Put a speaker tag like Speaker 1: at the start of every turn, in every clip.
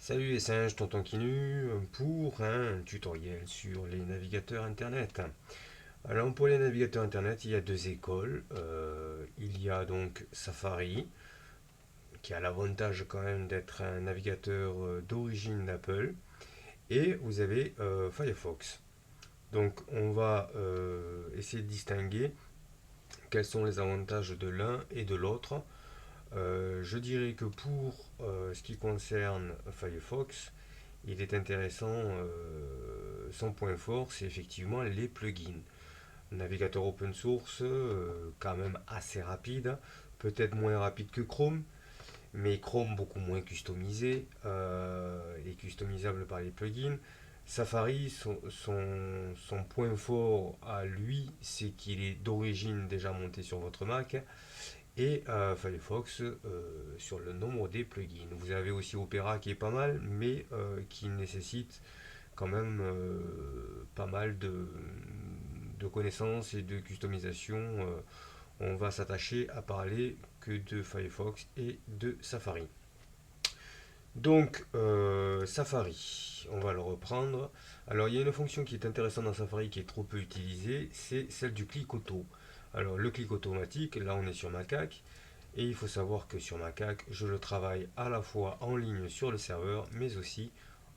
Speaker 1: Salut les singes, tonton Kinu, pour un tutoriel sur les navigateurs internet. Alors pour les navigateurs internet, il y a deux écoles. Il y a donc Safari, qui a l'avantage quand même d'être un navigateur d'origine d'Apple, et vous avez Firefox. Donc on va essayer de distinguer quels sont les avantages de l'un et de l'autre. Je dirais que pour ce qui concerne Firefox, il est intéressant, son point fort, c'est effectivement les plugins. Navigateur open source, quand même assez rapide, peut-être moins rapide que Chrome, mais Chrome beaucoup moins customisé et customisable par les plugins. Safari, son point fort à lui, c'est qu'il est d'origine déjà monté sur votre Mac et Firefox sur le nombre des plugins. Vous avez aussi Opera qui est pas mal, mais qui nécessite quand même pas mal de connaissances et de customisation. On va s'attacher à parler que de Firefox et de Safari. Donc, Safari, on va le reprendre. Alors, il y a une fonction qui est intéressante dans Safari qui est trop peu utilisée, c'est celle du clic auto. Alors, le clic automatique, là on est sur Macaque, et il faut savoir que sur Macaque, je le travaille à la fois en ligne sur le serveur, mais aussi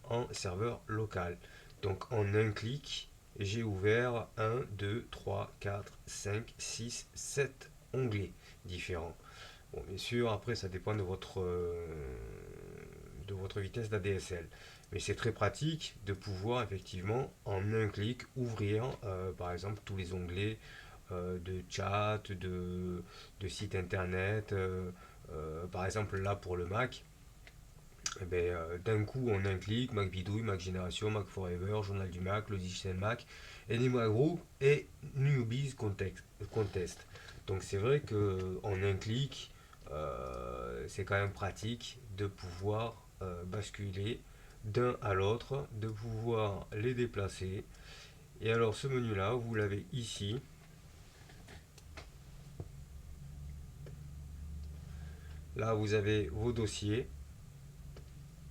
Speaker 1: en serveur local. Donc, en un clic, j'ai ouvert 1, 2, 3, 4, 5, 6, 7 onglets différents. Bon, bien sûr, après, ça dépend de votre vitesse d'ADSL. Mais c'est très pratique de pouvoir effectivement en un clic ouvrir par exemple tous les onglets de chat, de site internet. Par exemple là pour le Mac, eh ben, d'un coup en un clic, Mac Bidouille, Mac Génération, Mac Forever, Journal du Mac, Logiciel Mac, Enigma Group et Newbies Contest. Donc c'est vrai que en un clic, c'est quand même pratique de pouvoir basculer d'un à l'autre, de pouvoir les déplacer. Et alors ce menu-là, vous l'avez ici. Là, vous avez vos dossiers.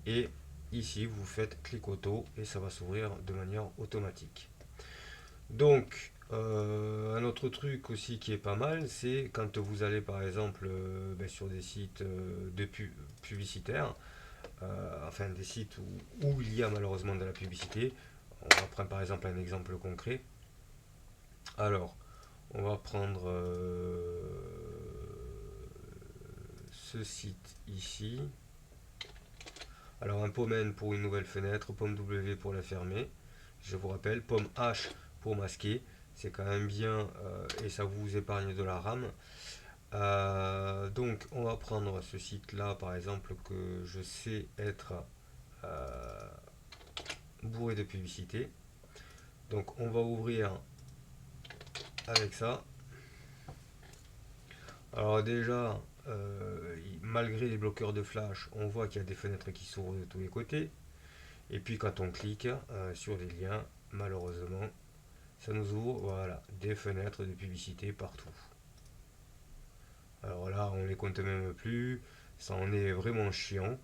Speaker 1: Et ici, vous faites clic auto et ça va s'ouvrir de manière automatique. Donc, un autre truc aussi qui est pas mal, c'est quand vous allez par exemple sur des sites publicitaires, enfin des sites où il y a malheureusement de la publicité. On va prendre par exemple un exemple concret. Alors, on va prendre ce site ici. Alors un pomme N pour une nouvelle fenêtre, pomme W pour la fermer. Je vous rappelle, pomme H pour masquer. C'est quand même bien et ça vous épargne de la RAM. Donc on va prendre ce site là par exemple que je sais être euh, bourré de publicité. Donc on va ouvrir avec ça. Alors déjà, malgré les bloqueurs de flash, on voit qu'il y a des fenêtres qui s'ouvrent de tous les côtés. Et puis quand on clique sur les liens, malheureusement, ça nous ouvre voilà, des fenêtres de publicité partout. Alors là, on les compte même plus, ça en est vraiment chiant.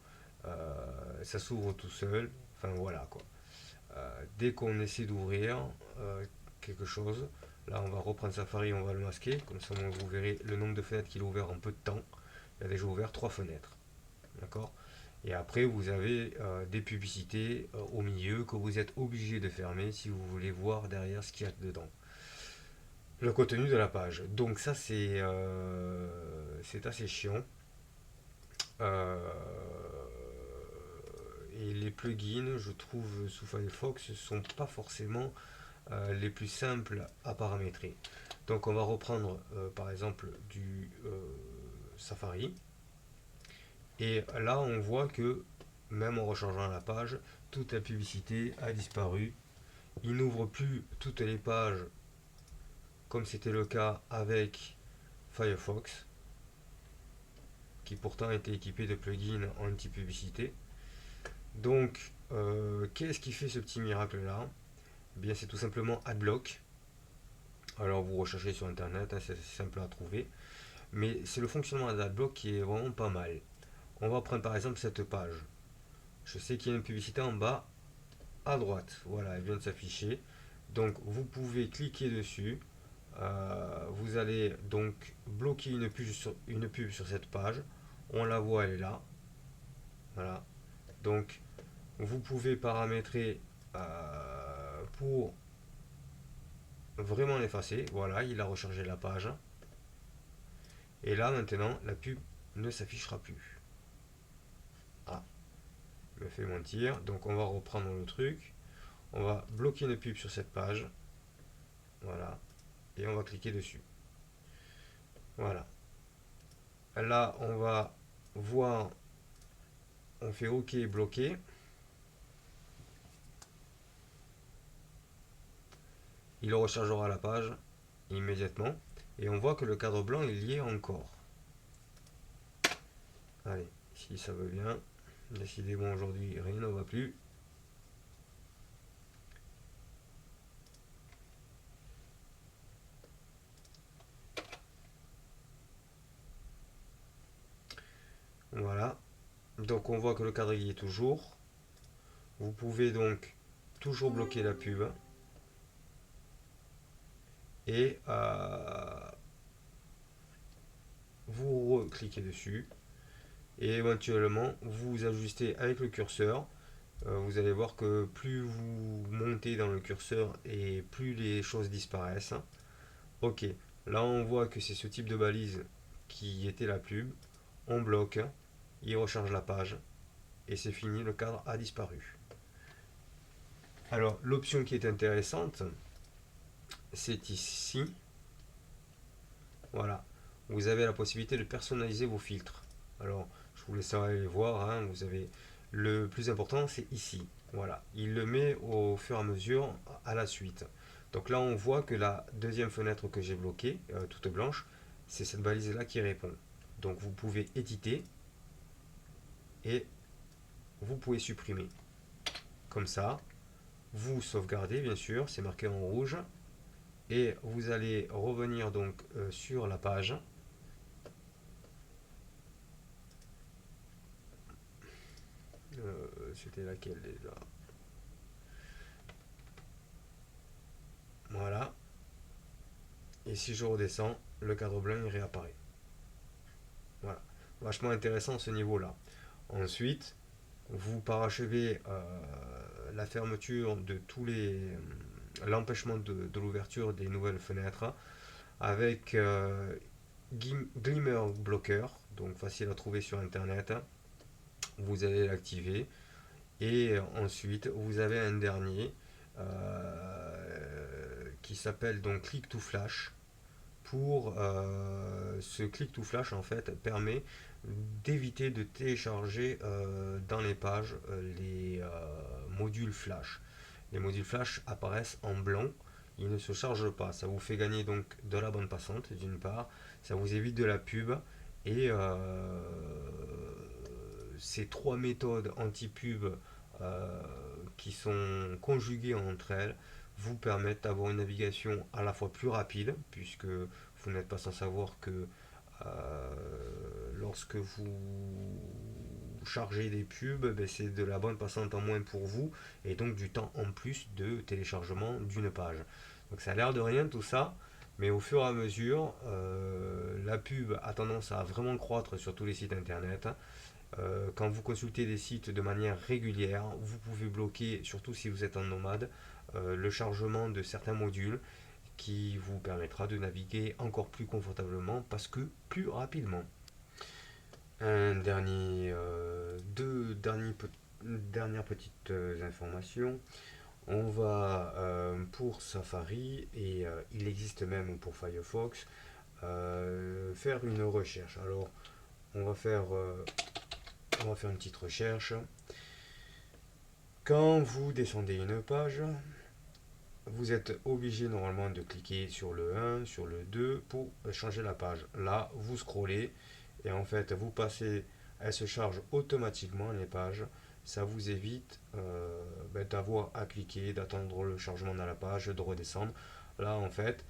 Speaker 1: Ça s'ouvre tout seul, enfin voilà quoi. Dès qu'on essaie d'ouvrir quelque chose, là on va reprendre Safari, on va le masquer, comme ça vous verrez le nombre de fenêtres qu'il a ouvert en peu de temps. Il a déjà ouvert 3 fenêtres. D'accord. Et après, vous avez des publicités au milieu que vous êtes obligé de fermer si vous voulez voir derrière ce qu'il y a dedans. Le contenu de la page. Donc ça, c'est assez chiant. Euh, et les plugins, je trouve, sous Firefox, ne sont pas forcément les plus simples à paramétrer. Donc on va reprendre par exemple du Safari. Et là, on voit que même en rechangeant la page, toute la publicité a disparu. Il n'ouvre plus toutes les pages comme c'était le cas avec Firefox, qui pourtant était équipé de plugins anti-publicité. Donc, qu'est-ce qui fait ce petit miracle-là? Eh bien, c'est tout simplement AdBlock. Alors, vous recherchez sur Internet, hein, c'est simple à trouver. Mais c'est le fonctionnement d'AdBlock qui est vraiment pas mal. On va prendre par exemple cette page. je sais qu'il y a une publicité en bas à droite. Voilà, elle vient de s'afficher. Donc vous pouvez cliquer dessus. Vous allez donc bloquer une pub sur cette page. On la voit, elle est là. Voilà. Donc vous pouvez paramétrer pour vraiment l'effacer. Voilà, il a rechargé la page. Et là maintenant, la pub ne s'affichera plus. Ah, il me fait mentir. Donc on va reprendre le truc. On va bloquer une pub sur cette page. Voilà. Et on va cliquer dessus. Voilà. Là, on va voir. On fait OK bloqué. Il rechargera la page immédiatement. Et on voit que le cadre blanc il y est encore. Allez, si ça veut bien. Décidément aujourd'hui rien ne va plus. Voilà. Donc on voit que le cadre y est toujours. Vous pouvez donc toujours bloquer la pub. Et vous cliquez dessus. Et éventuellement vous ajustez avec le curseur. Vous allez voir que plus vous montez dans le curseur et plus les choses disparaissent. Ok, là on voit que c'est ce type de balise qui était la pub. On bloque, il recharge la page et c'est fini, le cadre a disparu. Alors l'option qui est intéressante, c'est ici. Voilà, vous avez la possibilité de personnaliser vos filtres. Alors je vous laisse aller les voir, hein. Vous avez le plus important, c'est ici. Voilà, il le met au fur et à mesure à la suite. Donc là on voit que la deuxième fenêtre que j'ai bloquée, toute blanche, c'est cette balise là qui répond. Donc vous pouvez éditer et vous pouvez supprimer. Comme ça, vous sauvegardez bien sûr, c'est marqué en rouge. Et vous allez revenir donc sur la page. C'était laquelle déjà? Voilà. Et si je redescends, le cadre blanc il réapparaît. Voilà. Vachement intéressant ce niveau-là. Ensuite, vous parachevez la fermeture de tous les. L'empêchement de l'ouverture des nouvelles fenêtres avec Glimmer Blocker, donc facile à trouver sur internet. Vous allez l'activer et ensuite vous avez un dernier qui s'appelle donc Click to Flash. Pour ce Click to Flash en fait permet d'éviter de télécharger dans les pages les modules flash. Les modules flash apparaissent en blanc, ils ne se chargent pas. Ça vous fait gagner donc de la bande passante d'une part, ça vous évite de la pub et ces trois méthodes anti-pub qui sont conjuguées entre elles vous permettent d'avoir une navigation à la fois plus rapide, puisque vous n'êtes pas sans savoir que lorsque vous chargez des pubs, ben, c'est de la bande passante en moins pour vous, et donc du temps en plus de téléchargement d'une page. Donc ça a l'air de rien tout ça, mais au fur et à mesure, la pub a tendance à vraiment croître sur tous les sites internet. Quand vous consultez des sites de manière régulière, vous pouvez bloquer, surtout si vous êtes en nomade, le chargement de certains modules qui vous permettra de naviguer encore plus confortablement parce que plus rapidement. Un dernier, dernières petites informations. On va pour Safari et il existe même pour Firefox faire une recherche. Alors on va faire une petite recherche. Quand vous descendez une page, vous êtes obligé normalement de cliquer sur le 1, sur le 2 pour changer la page. Là, vous scrollez et en fait, vous passez, elle se charge automatiquement les pages. Ça vous évite d'avoir à cliquer, d'attendre le chargement de la page, de redescendre. Là, en fait,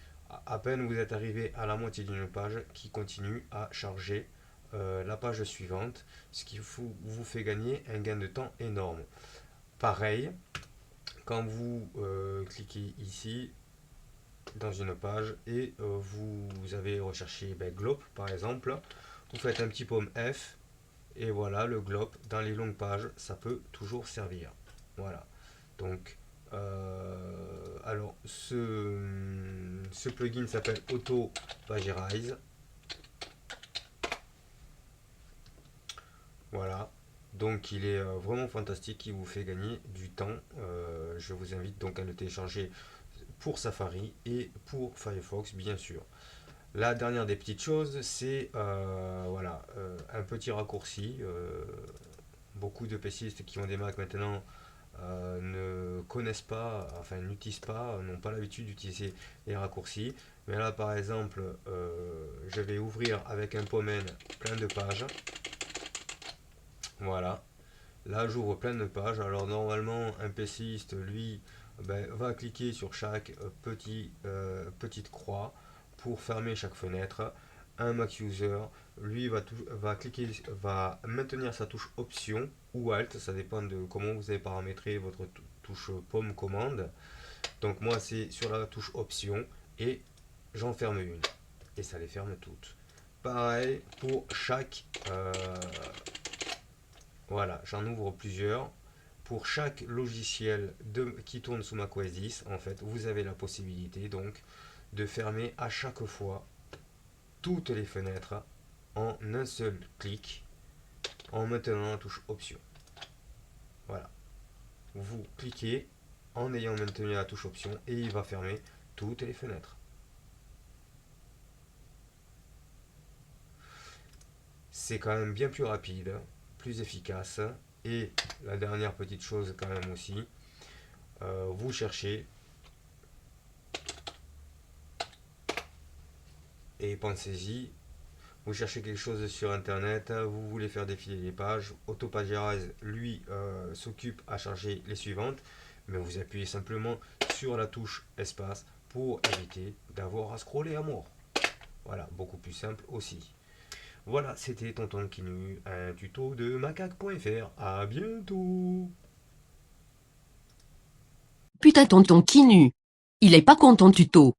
Speaker 1: à peine vous êtes arrivé à la moitié d'une page qui continue à charger la page suivante, ce qui vous fait gagner un gain de temps énorme. Pareil, quand vous cliquez ici dans une page et vous avez recherché Globe par exemple, vous faites un petit pomme F et voilà le Globe dans les longues pages, ça peut toujours servir. Voilà. Donc, alors ce plugin s'appelle Auto Pagerize. Voilà. Donc il est vraiment fantastique, il vous fait gagner du temps. Je vous invite donc à le télécharger pour Safari et pour Firefox bien sûr. La dernière des petites choses, c'est voilà, un petit raccourci. Beaucoup de PCistes qui ont des Mac maintenant ne connaissent pas, enfin n'utilisent pas, n'ont pas l'habitude d'utiliser les raccourcis. Mais là par exemple, je vais ouvrir avec un pomen plein de pages. Voilà. Là, j'ouvre plein de pages. Alors, normalement, un PCiste, lui, va cliquer sur chaque petite croix pour fermer chaque fenêtre. Un Mac user, lui, va cliquer, va maintenir sa touche Option ou Alt. Ça dépend de comment vous avez paramétré votre touche pomme commande. Donc, moi, c'est sur la touche Option et j'en ferme une. Et ça les ferme toutes. Pareil pour chaque voilà, j'en ouvre plusieurs. Pour chaque logiciel qui tourne sous macOS 10, en fait, vous avez la possibilité donc de fermer à chaque fois toutes les fenêtres en un seul clic en maintenant la touche Option. Voilà. Vous cliquez en ayant maintenu la touche Option et il va fermer toutes les fenêtres. C'est quand même bien plus rapide, plus efficace. Et la dernière petite chose quand même aussi, vous cherchez et pensez-y, vous cherchez quelque chose sur internet, vous voulez faire défiler les pages, Autopagerize lui s'occupe à charger les suivantes, mais vous appuyez simplement sur la touche espace pour éviter d'avoir à scroller à mort. Voilà, beaucoup plus simple aussi. Voilà, c'était Tonton Kinu, un tuto de macaque.fr. À bientôt.
Speaker 2: Putain tonton qui nu. Il est pas content tuto.